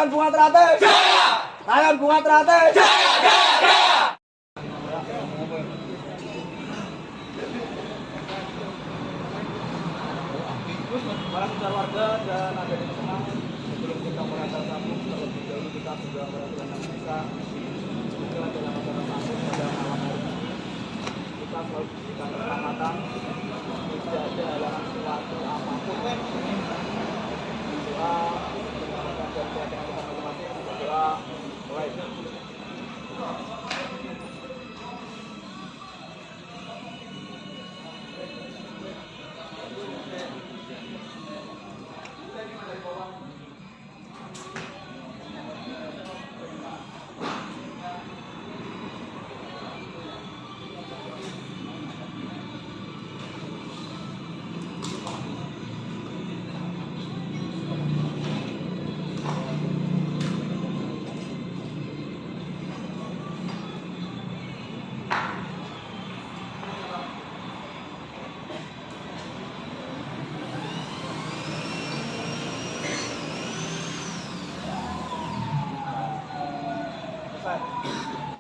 Layan Bunga Teratai. Jaya. Layan Bunga Teratai. Jaya, jaya, jaya. Para warga dan ada yang senang sebelum kita merasa sambung terlebih dahulu kita sudah merasakan